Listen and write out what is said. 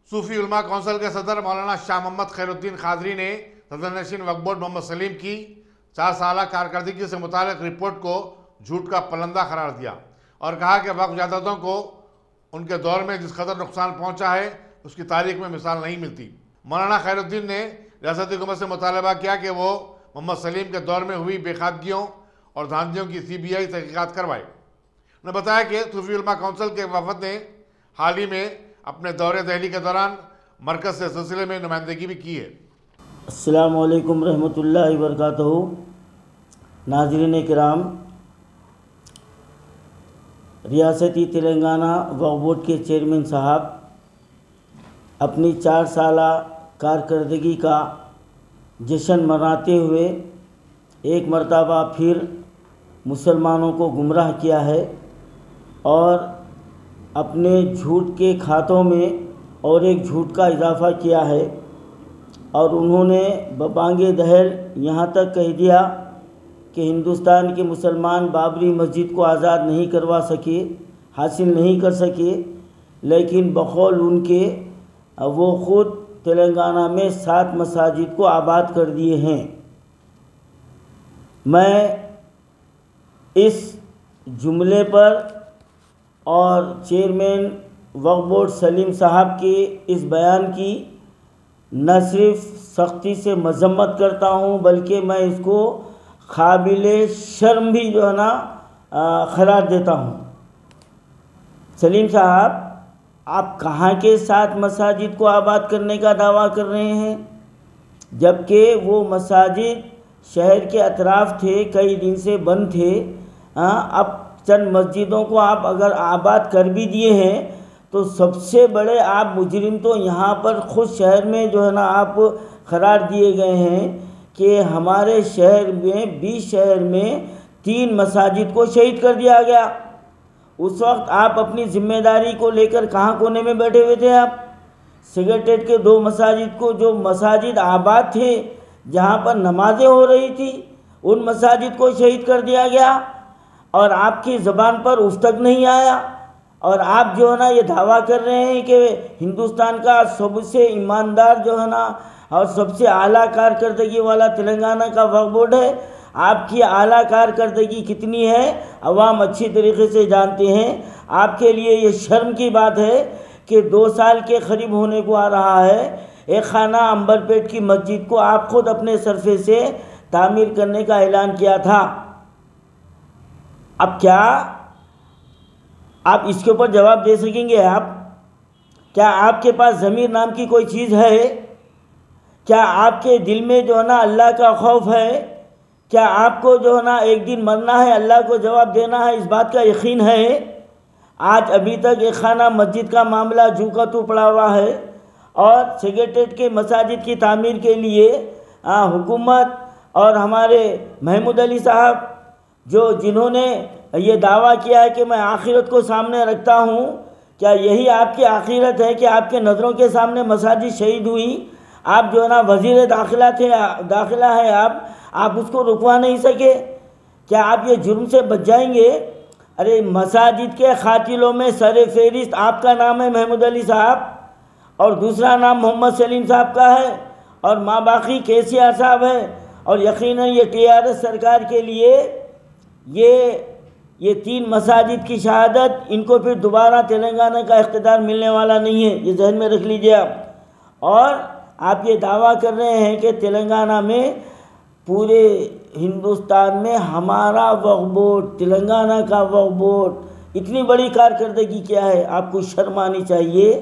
सूफी उलमा कौंसिल के सदर मौलाना शाह मोहम्मद खैरुद्दीन कादरी ने सदर-ए-नशीन वक्फ बोर्ड मोहम्मद सलीम की 4 साल कारकर्दगी से मुताल्लिक रिपोर्ट को झूठ का पलंदा करार दिया और कहा कि वक्फ जायदादों को उनके दौर में जिस कदर नुकसान पहुंचा है उसकी तारीख में मिसाल नहीं मिलती। मौलाना खैरुद्दीन ने रियासती हुकूमत से मुतालबा किया कि वो मोहम्मद सलीम के दौर में हुई बेखादगियों और धांधलियों की CBI तहकीकात करवाए। उन्होंने बताया कि सूफी उलमा कौंसिल के वफद ने हाल ही में अपने दौरे दिल्ली के दौरान मरकज़ से सिलसिले में नुमाइंदगी भी की है। अस्सलामु अलैकुम रहमतुल्लाहि व बरकातहू। नाज़रीन किराम, रियासती तेलंगाना वक्फ बोर्ड के चेयरमैन साहब अपनी 4 साल कारकर्दगी का जश्न मनाते हुए एक मरतबा फिर मुसलमानों को गुमराह किया है और अपने झूठ के खातों में और एक झूठ का इजाफ़ा किया है और उन्होंने बबांगे दहर यहाँ तक कह दिया कि हिंदुस्तान के मुसलमान बाबरी मस्जिद को आज़ाद नहीं करवा सके, हासिल नहीं कर सके, लेकिन बकौल उनके वो ख़ुद तेलंगाना में 7 मसाजिद को आबाद कर दिए हैं। मैं इस जुमले पर और चेयरमैन वक्फ बोर्ड सलीम साहब के इस बयान की न सिर्फ सख्ती से मजम्मत करता हूँ बल्कि मैं इसको काबिले शर्म भी जो है ना करार देता हूँ। सलीम साहब, आप कहाँ के 7 मसाजिद को आबाद करने का दावा कर रहे हैं, जबकि वो मसाजिद शहर के अतराफ़ थे, कई दिन से बंद थे। अब चंद मस्जिदों को आप अगर आबाद कर भी दिए हैं तो सबसे बड़े आप मुजरिम तो यहाँ पर खुद शहर में जो है ना आप करार दिए गए हैं कि हमारे शहर में 20 शहर में 3 मसाजिद को शहीद कर दिया गया। उस वक्त आप अपनी जिम्मेदारी को लेकर कहाँ कोने में बैठे हुए थे? आप सेक्रेटेरिएट के 2 मसाजिद को, जो मसाजिद आबाद थे जहाँ पर नमाजें हो रही थी, उन मसाजिद को शहीद कर दिया गया और आपकी ज़बान पर उफ तक नहीं आया। और आप जो है ना ये दावा कर रहे हैं कि हिंदुस्तान का सबसे ईमानदार जो है ना और सबसे आला कारकर्दगी वाला तेलंगाना का वक्फ बोर्ड है। आपकी आला कारकर्दगी कितनी है अवाम अच्छी तरीके से जानते हैं। आपके लिए ये शर्म की बात है कि 2 साल के करीब होने को आ रहा है, एक खाना अंबरपेट की मस्जिद को आप खुद अपने सरफे से तामीर करने का ऐलान किया था। अब क्या आप इसके ऊपर जवाब दे सकेंगे? आप क्या आपके पास ज़मीर नाम की कोई चीज़ है? क्या आपके दिल में जो है ना अल्लाह का खौफ है? क्या आपको जो है ना एक दिन मरना है, अल्लाह को जवाब देना है, इस बात का यकीन है? आज अभी तक एक खाना मस्जिद का मामला जू का तू पड़ा हुआ है और सेक्रेटेरिएट के मसाजिद की तामीर के लिए हुकूमत और हमारे महमूद अली साहब जिन्होंने ये दावा किया है कि मैं आखिरत को सामने रखता हूँ, क्या यही आपकी आखिरत है कि आपके नज़रों के सामने मसाजिद शहीद हुई? आप जो है ना वज़ीर दाखिला है, आप उसको रुकवा नहीं सके? क्या आप ये जुर्म से बच जाएंगे? अरे मसाजिद के खातिलों में सर फहरिस्त आपका नाम है महमूद अली साहब और दूसरा नाम मोहम्मद सलीम साहब का है और माँ बाकी KCR साहब है और यकीनन ये TRS सरकार के लिए ये 3 मसाजिद की शहादत, इनको फिर दोबारा तेलंगाना का इख्तियार मिलने वाला नहीं है, ये जहन में रख लीजिए आप। और आप ये दावा कर रहे हैं कि तेलंगाना में, पूरे हिंदुस्तान में हमारा वक्फ बोर्ड, तेलंगाना का वक्फ बोर्ड इतनी बड़ी कारकर्दगी क्या है? आपको शर्म आनी चाहिए।